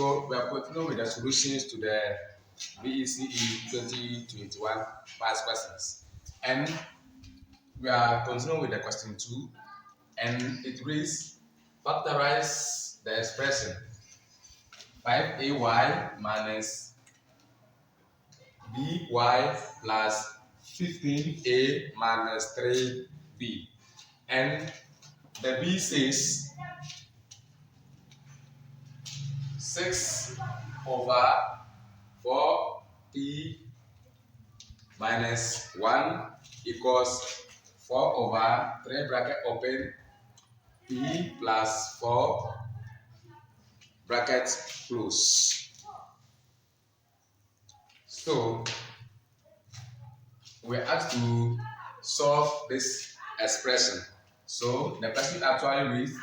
So we are continuing with the solutions to the BECE 2021 past questions. And we are continuing with the question 2, and it reads, factorize the expression 5ay minus by plus 15a minus 3b. And the b says 6 over 4p minus 1 equals 4 over 3 bracket open p plus 4 bracket close. So we're asked to solve this expression. So the question actually reads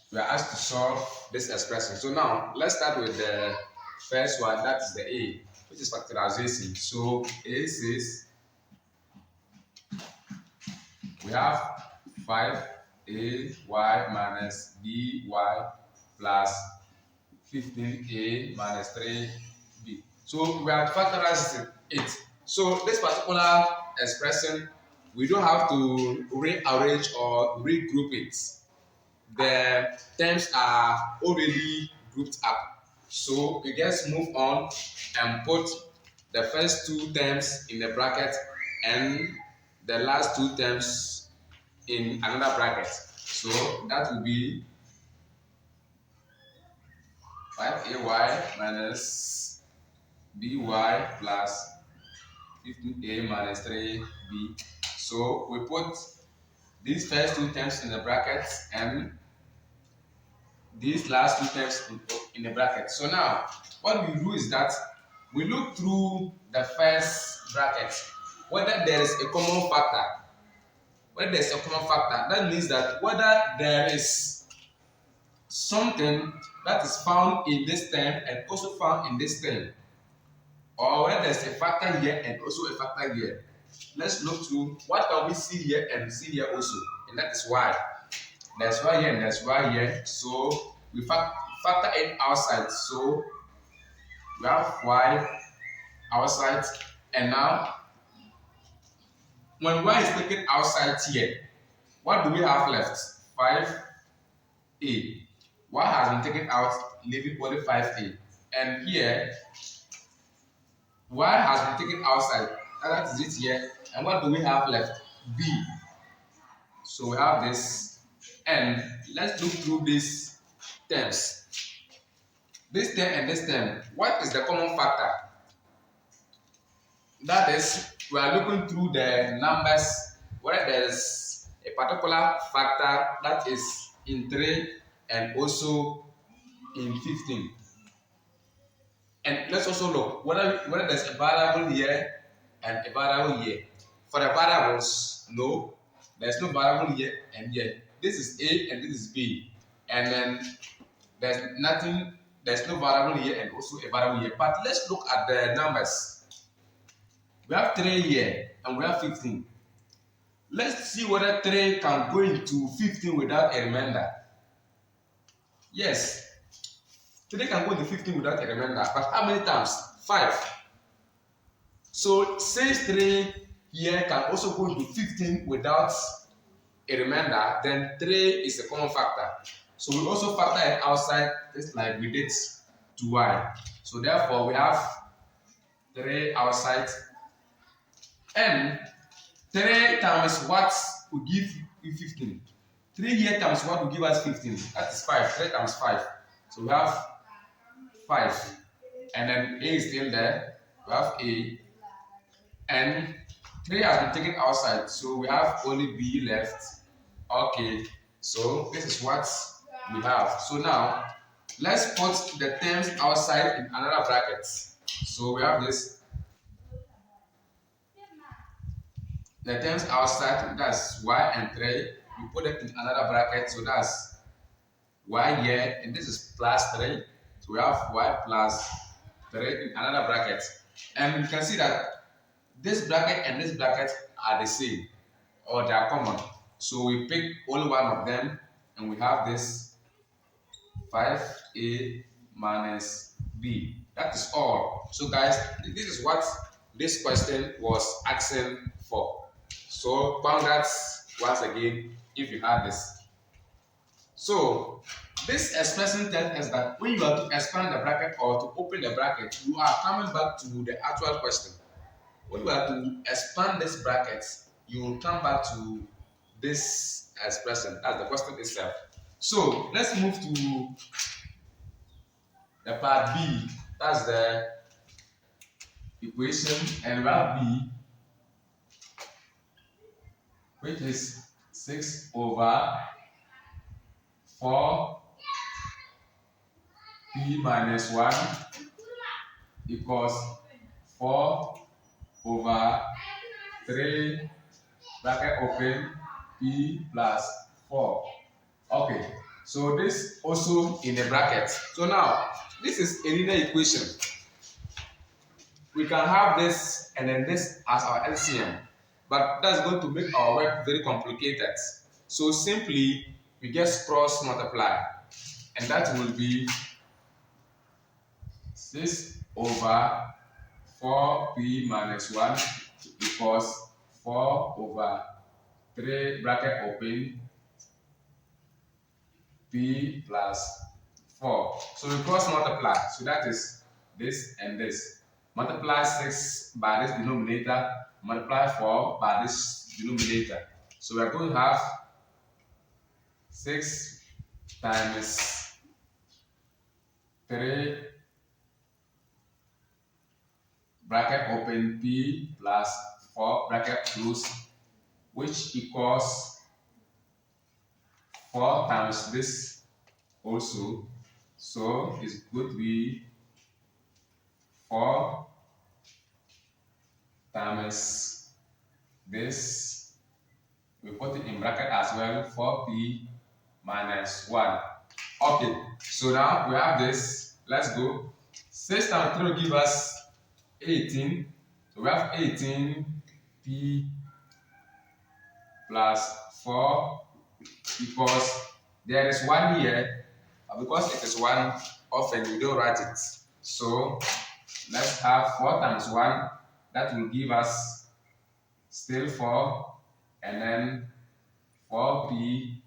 we are asked to solve this expression. So now let's start with the first one, that is the A, which is factorization. So A says we have 5ay minus by plus 15a minus 3b. So we are factorizing it. So this particular expression, we don't have to rearrange or regroup it. The terms are already grouped up. So we just move on and put the first two terms in the bracket and the last two terms in another bracket. So that will be 5ay minus by plus 15a minus 3b. So we put these first two terms in the brackets and these last two terms in the bracket. So now what we do is that we look through the first bracket whether there is a common factor. When there's a common factor, that means that whether there is something that is found in this term and also found in this term, or whether there's a factor here and also a factor here. Let's look through what can we see here and see here also, and that is y. There's y here and there's y here, so we factor it outside. So we have y outside, and now when y is taken outside here, what do we have left? 5a. Y has been taken out, leaving only 5a. And here, y has been taken outside, and that is it here. And what do we have left? B. So we have this, and let's look through these terms. This term and this term, what is the common factor? That is, we are looking through the numbers where there is a particular factor that is in 3 and also in 15. And let's also look whether there's a variable here and a variable here. For the variables, no, there's no variable here and here. This is A and this is B. And then there's no variable here and also a variable here. But let's look at the numbers. We have 3 here and we have 15. Let's see whether 3 can go into 15 without a remainder. Yes, 3 can go into 15 without a remainder. But how many times? 5. So since 3 here can also go into 15 without a remainder, then 3 is a common factor. So we also factor it outside, just like we did to y. So therefore we have 3 outside. And 3 times what will give you 15? 3 here times what will give us 15? That is 5. 3 times 5. So we have 5. And then A is still there. We have A. And 3 has been taken outside. So we have only B left. Okay. So this is what we have. So now let's put the terms outside in another bracket. So we have this. The terms outside, that's y and 3, we put it in another bracket, so that's y here, and this is plus 3. So we have y plus 3 in another bracket. And you can see that this bracket and this bracket are the same or they are common. So we pick only one of them and we have this 5a minus b. That is all. So guys, this is what this question was asking for. So congrats once again if you have this. So this expression tells us that when you are to expand the bracket or to open the bracket, you are coming back to the actual question. When you are to expand this bracket, you will come back to this expression as the question itself. So let's move to the part B. That's the equation, and we have B, which is 6 over 4 p minus 1 equals 4 over 3 bracket open p plus 4. Okay, so this also in the bracket. So now this is a linear equation. We can have this and then this as our LCM, but that's going to make our work very complicated. So simply we just cross multiply, and that will be 6 over 4p minus 1 equals 4 over 3 bracket open p plus 4. So we cross multiply. So that is this and this. Multiply 6 by this denominator, multiply 4 by this denominator. So we are going to have 6 times 3 bracket open p plus 4 bracket close, which equals 4 times this also. So it's going to be 4 times this. We put it in bracket as well, 4p minus 1. Okay, so now we have this. Let's go. 6 times 3 will give us 18. So we have 18p plus 4 equals, there is 1 here, but because it is 1, often we don't write it. So let's have 4 times 1. That will give us still 4, and then 4p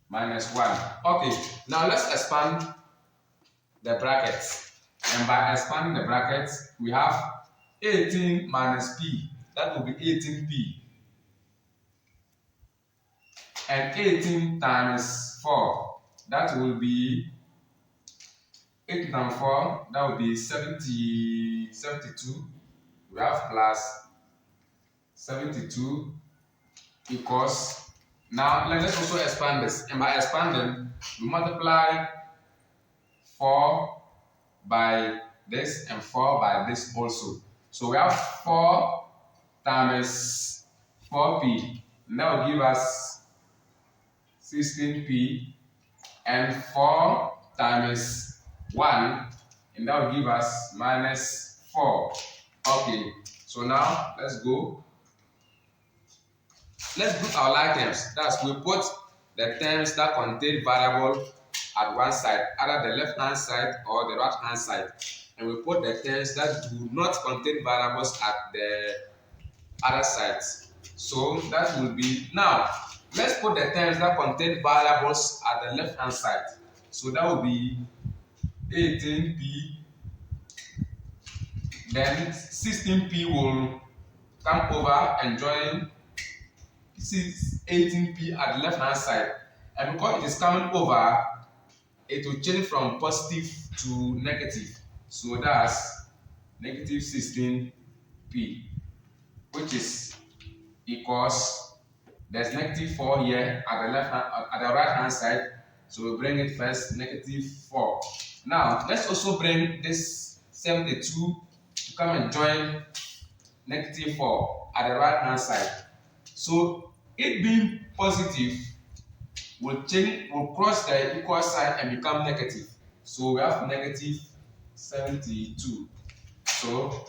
minus 1. Okay, now let's expand the brackets. And by expanding the brackets, we have 18 minus p. That will be 18p. And 18 times 4. That will be 18 times 4. That will be 72. We have plus 72 equals. Now let's also expand this. And by expanding, we multiply 4 by this and 4 by this also. So we have 4 times 4p. And that will give us 16p. And 4 times 1. And that will give us minus 4. Okay. So now let's go. Let's put our like terms. That's we put the terms that contain variable at one side, either the left hand side or the right hand side, and we put the terms that do not contain variables at the other sides. So that will be, now let's put the terms that contain variables at the left hand side. So that will be 18p, then 16p will come over and join 18p at the left hand side, and because it is coming over, it will change from positive to negative. So that's negative 16p, which is equals, there's negative 4 here at the left hand, at the right hand side. So we bring it first, negative 4. Now let's also bring this 72 to come and join negative 4 at the right hand side. So it being positive, will cross the equal sign and become negative. So we have negative 72. So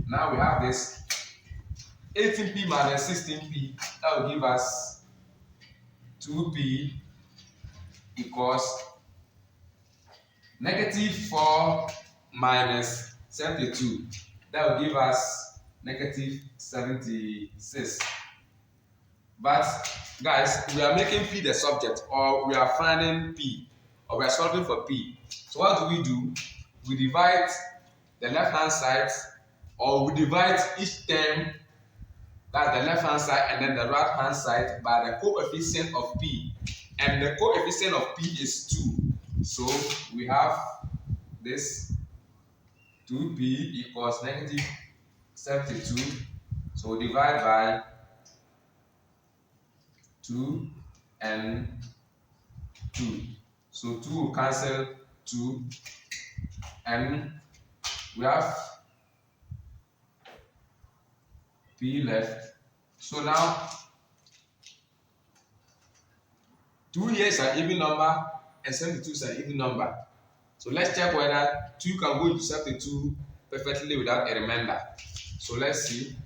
now we have this 18p minus 16p. That will give us 2p equals negative 4 minus 72. That will give us negative 76. But guys, we are making p the subject, or we are finding p, or we are solving for p. So what do? We divide the left hand side, or we divide each term, that's the left hand side, and then the right hand side by the coefficient of p. And the coefficient of p is 2. So we have this 2p equals negative 72. So divide by 2 and 2. So 2 will cancel 2, and we have p left. So now 2 here is an even number and 72 is an even number. So let's check whether 2 can go into 72 perfectly without a remainder. So let's see.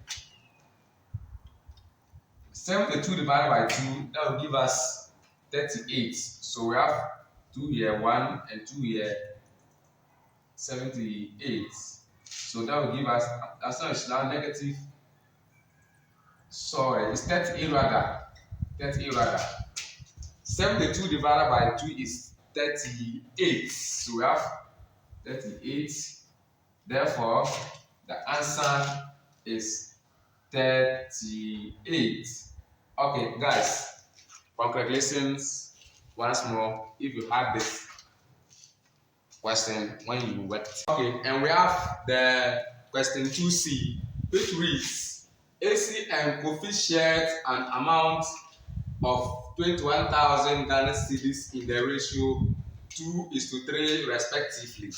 72 divided by 2, that will give us 38. So we have 2 here, 1, and 2 here, 78. So that will give us, that's not now negative, sorry, it's 38 rather. 38 rather. 72 divided by 2 is 38. So we have 38. Therefore, the answer is 38. Okay, guys, congratulations once more if you had this question when you worked. Okay, and we have the question 2C, which reads: AC and Kofi shared an amount of 21,000 Ghana cedis in the ratio 2:3 respectively.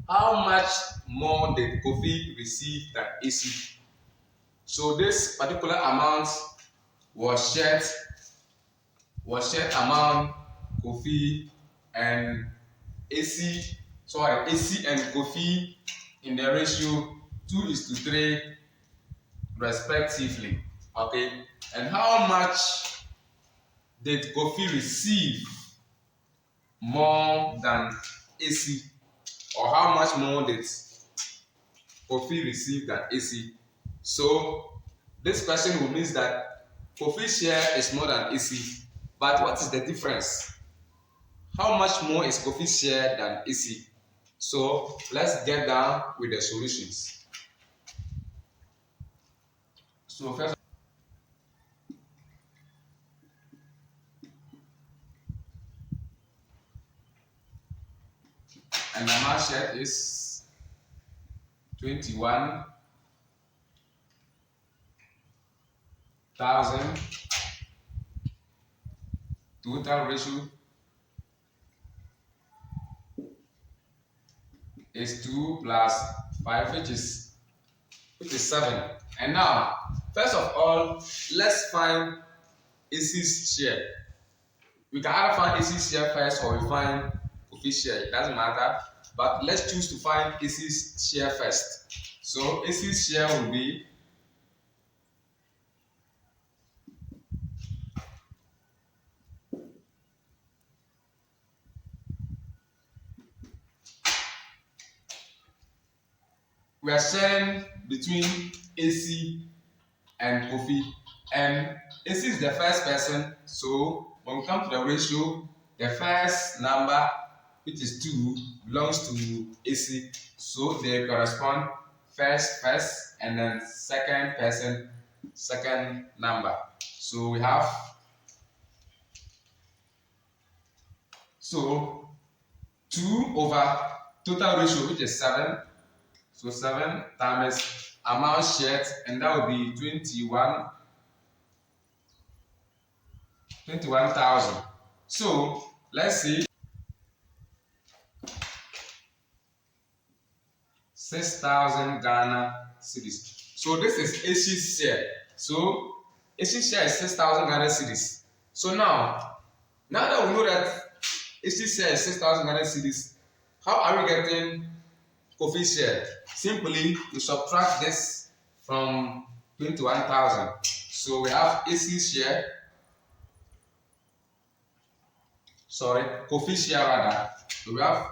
How much more did Kofi receive than AC? So this particular amount was shared among Kofi and AC and Kofi in the ratio 2:3 respectively. Okay, and how much did Kofi receive more than AC, or how much more did Kofi receive than AC? So this question will mean that Kofi's share is more than AC, but what is the difference? How much more is Kofi's share than AC? So let's get down with the solutions. So first, and the amount shared is 21,000. Total ratio is 2 plus 5, which is 7. And now, first of all, let's find AC's share. We can either find AC's share first, or we find Kofi's share. It doesn't matter. But let's choose to find AC's share first. So AC's share will be we are sharing between AC and Kofi, and AC is the first person. So when we come to the ratio, the first number, which is 2, belongs to AC. So they correspond first, and then second person, second number. So we have 2 over total ratio, which is 7. So 7 times amount shared, and that will be 21,000. So let's see, 6,000 Ghana cedis. So this is AC's share. So AC's share is 6,000 Ghana cedis. So now that we know that AC share is 6,000 Ghana cedis, how are we getting Kofi share? Simply, you subtract this from 21,000. So we have AC share, sorry, Kofi share rather. So we have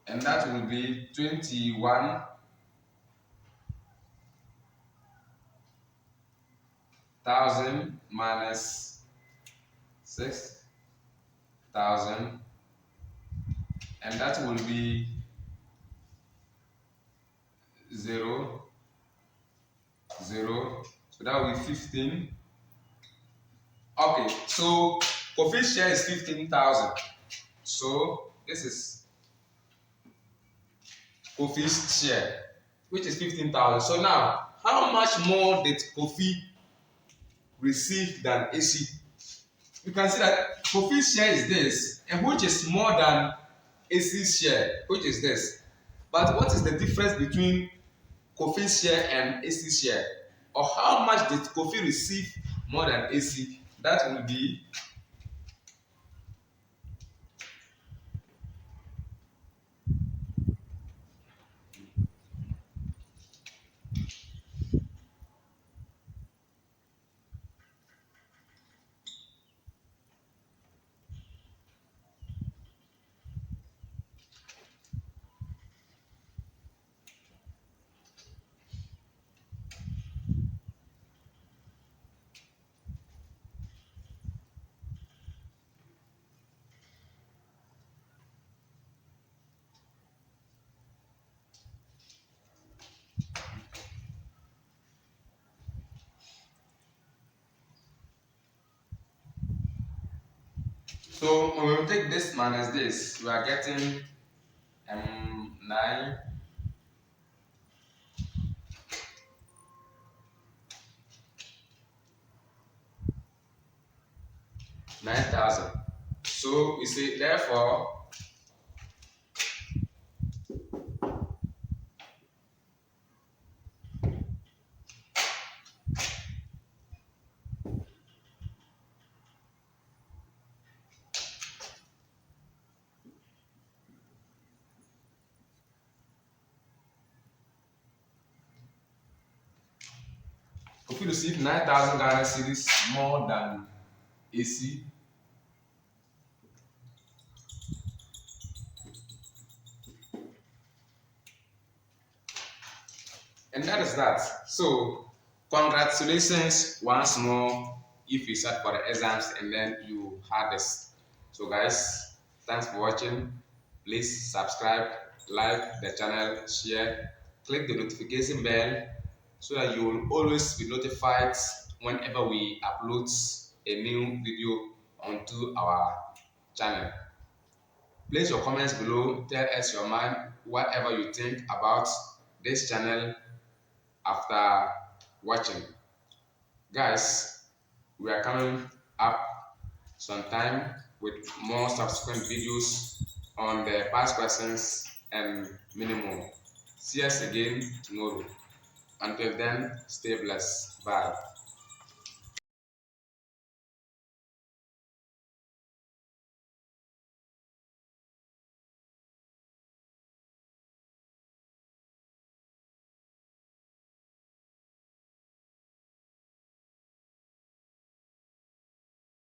and that will be 21,000 minus 6,000, and that will be 0, 0. So that will be 15. Okay, so Kofi share is 15,000. So this is Kofi's share, which is 15,000. So now, how much more did Kofi receive than AC? You can see that Kofi's share is this, and which is more than AC's share, which is this. But what is the difference between Kofi's share and AC's share? Or how much did Kofi receive more than AC? That will be so when we take this minus this, we are getting 9 9,000. So we say therefore if you receive 9,000 Ghana cedis more than AC, and that is that. So congratulations once more if you sat for the exams and then you had this. So guys, thanks for watching. Please subscribe, like the channel, share, click the notification bell so that you will always be notified whenever we upload a new video onto our channel. Place your comments below, tell us your mind, whatever you think about this channel after watching. Guys, we are coming up sometime with more subsequent videos on the past questions and minimum. See us again tomorrow. Until then, stay blessed. Bye.